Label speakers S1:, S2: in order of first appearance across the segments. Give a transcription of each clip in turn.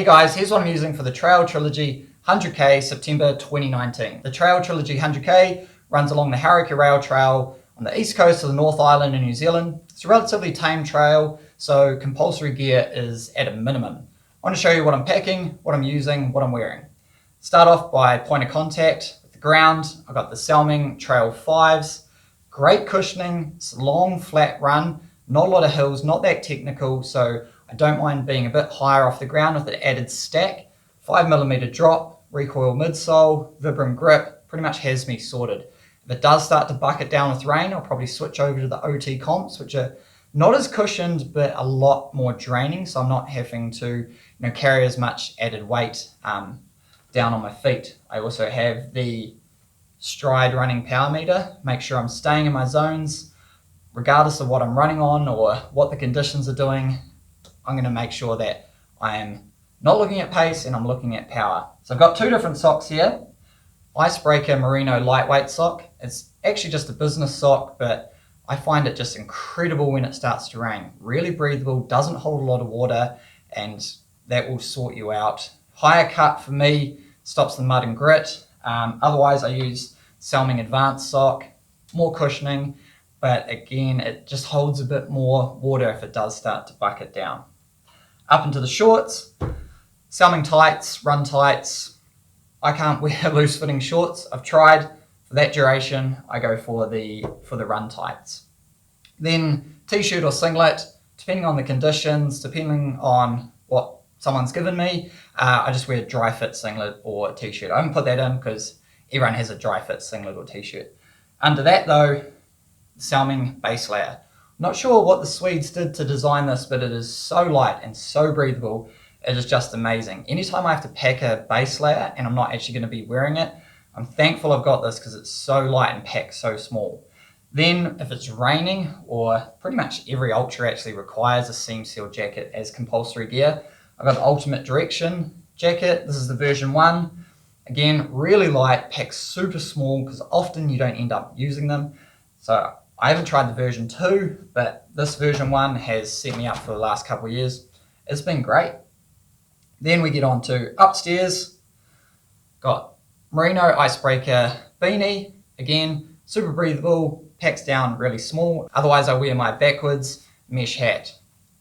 S1: Hey guys, here's what I'm using for the Trail Trilogy 100k September 2019. The Trail Trilogy 100k runs along the Hauraki Rail Trail on the east coast of the North Island in New Zealand. It's a relatively tame trail, so compulsory gear is at a minimum. I want to show you what I'm packing, what I'm using, what I'm wearing. Start off by point of contact with the ground. I've got the Salming Trail 5s, great cushioning, it's a long flat run, not a lot of hills, not that technical, so I don't mind being a bit higher off the ground with the added stack. 5mm drop, recoil midsole, Vibram grip, pretty much has me sorted. If it does start to bucket down with rain, I'll probably switch over to the OT comps, which are not as cushioned, but a lot more draining, so I'm not having to carry as much added weight down on my feet. I also have the stride running power meter, make sure I'm staying in my zones, regardless of what I'm running on or what the conditions are doing. I'm going to make sure that I am not looking at pace and I'm looking at power. So I've got two different socks here. Icebreaker Merino lightweight sock. It's actually just a business sock, but I find it just incredible when it starts to rain. Really breathable, doesn't hold a lot of water, and that will sort you out. Higher cut for me, stops the mud and grit. Otherwise I use Salming Advanced sock, more cushioning, but again, it just holds a bit more water if it does start to bucket down. Up into the shorts, Salming tights, run tights. I can't wear loose fitting shorts. I've tried. For that duration, I go for the run tights. Then t-shirt or singlet, depending on the conditions, depending on what someone's given me, I just wear a dry fit singlet or t-shirt. I haven't put that in because everyone has a dry fit singlet or t-shirt. Under that though, Salming base layer. Not sure what the Swedes did to design this, but it is so light and so breathable. It is just amazing. Anytime I have to pack a base layer and I'm not actually going to be wearing it, I'm thankful I've got this because it's so light and packed so small. Then if it's raining, or pretty much every ultra actually requires a seam seal jacket as compulsory gear, I've got the Ultimate Direction jacket. This is the version 1. Again, really light, packed super small because often you don't end up using them. So I haven't tried the version 2, but this version 1 has set me up for the last couple of years. It's been great. Then we get on to upstairs. Got Merino Icebreaker beanie. Again, super breathable, packs down really small. Otherwise I wear my backwards mesh hat.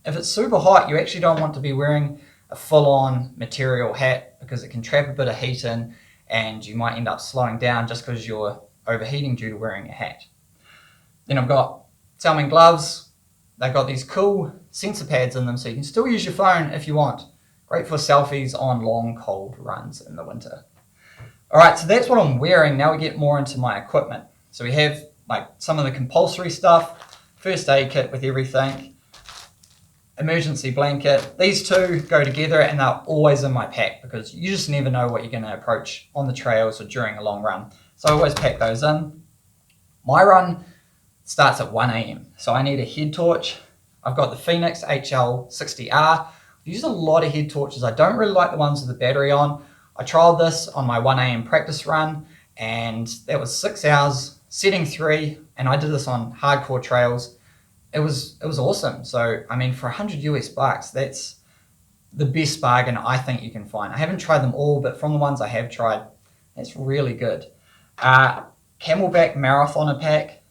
S1: If it's super hot, you actually don't want to be wearing a full-on material hat because it can trap a bit of heat in and you might end up slowing down just because you're overheating due to wearing a hat. Then I've got Salming gloves. They've got these cool sensor pads in them so you can still use your phone if you want. Great for selfies on long cold runs in the winter. Alright, so that's what I'm wearing. Now we get more into my equipment. So we have like some of the compulsory stuff, first aid kit with everything, emergency blanket. These two go together and they're always in my pack because you just never know what you're going to approach on the trails or during a long run. So I always pack those in. My run starts at 1 AM, so I need a head torch. I've got the Phoenix HL60R. I've used a lot of head torches. I don't really like the ones with the battery on. I trialed this on my 1 AM practice run and that was 6 hours, setting 3, and I did this on hardcore trails. It was awesome. So I mean, for $100 US, that's the best bargain I think you can find. I haven't tried them all, but from the ones I have tried, that's really good. Camelback Marathoner pack.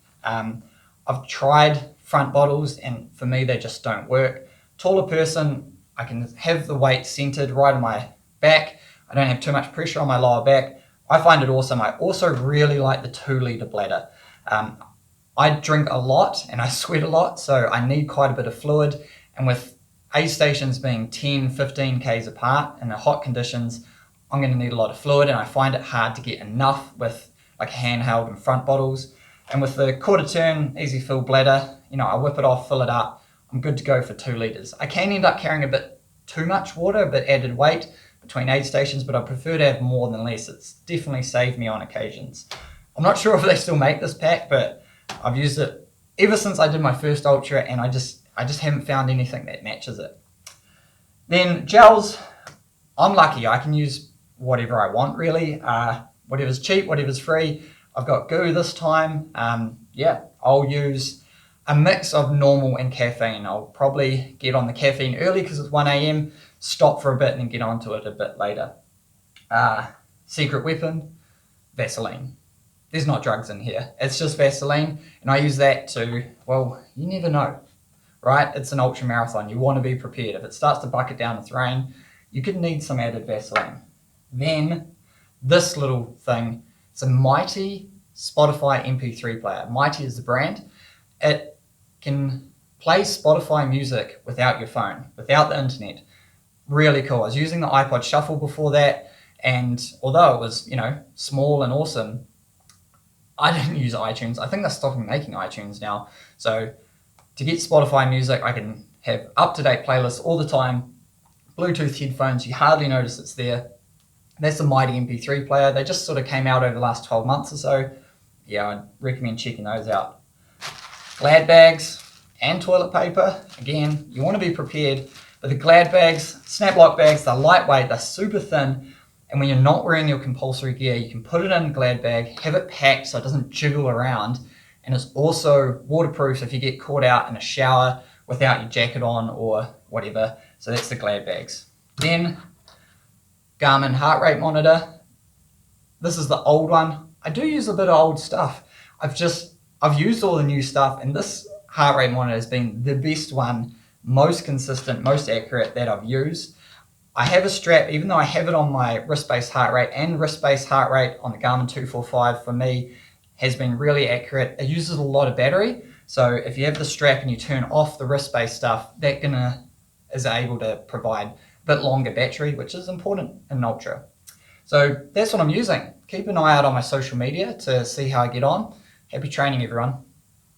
S1: I've tried front bottles and for me they just don't work. Taller person, I can have the weight centered right on my back. I don't have too much pressure on my lower back. I find it awesome. I also really like the 2-litre bladder. I drink a lot and I sweat a lot, so I need quite a bit of fluid, and with aid stations being 10, 15 Ks apart in the hot conditions, I'm going to need a lot of fluid, and I find it hard to get enough with like handheld and front bottles. And with the quarter turn easy fill bladder, I whip it off, fill it up, I'm good to go for 2 litres. I can end up carrying a bit too much water, a bit added weight between aid stations, but I prefer to have more than less. It's definitely saved me on occasions. I'm not sure if they still make this pack, but I've used it ever since I did my first ultra, and I just haven't found anything that matches it. Then gels, I'm lucky. I can use whatever I want really. Whatever's cheap, whatever's free. I've got goo this time. I'll use a mix of normal and caffeine. I'll probably get on the caffeine early because it's 1 AM. stop for a bit and then get onto it a bit later. Secret weapon, Vaseline. There's not drugs in here. It's just Vaseline, and I use that to, well, you never know, right? It's an ultra marathon. You want to be prepared. If it starts to bucket down with rain, you could need some added Vaseline. Then this little thing, it's a Mighty Spotify MP3 player. Mighty is the brand. It can play Spotify music without your phone, without the internet. Really cool. I was using the iPod Shuffle before that, and although it was, small and awesome, I didn't use iTunes. I think they're stopping making iTunes now. So to get Spotify music, I can have up-to-date playlists all the time. Bluetooth headphones, you hardly notice it's there. That's the Mighty MP3 player. They just sort of came out over the last 12 months or so. Yeah, I'd recommend checking those out. Glad bags and toilet paper. Again, you want to be prepared. But the Glad bags, Snap Lock bags, they're lightweight, they're super thin. And when you're not wearing your compulsory gear, you can put it in a Glad bag, have it packed so it doesn't jiggle around. And it's also waterproof if you get caught out in a shower without your jacket on or whatever. So that's the Glad bags. Then Garmin heart rate monitor. This is the old one. I do use a bit of old stuff. I've used all the new stuff, and this heart rate monitor has been the best one, most consistent, most accurate that I've used. I have a strap, even though I have it on my wrist-based heart rate, and wrist-based heart rate on the Garmin 245 for me has been really accurate. It uses a lot of battery, so if you have the strap and you turn off the wrist-based stuff, that is able to provide a bit longer battery, which is important in an ultra. So that's what I'm using. Keep an eye out on my social media to see how I get on. Happy training, everyone.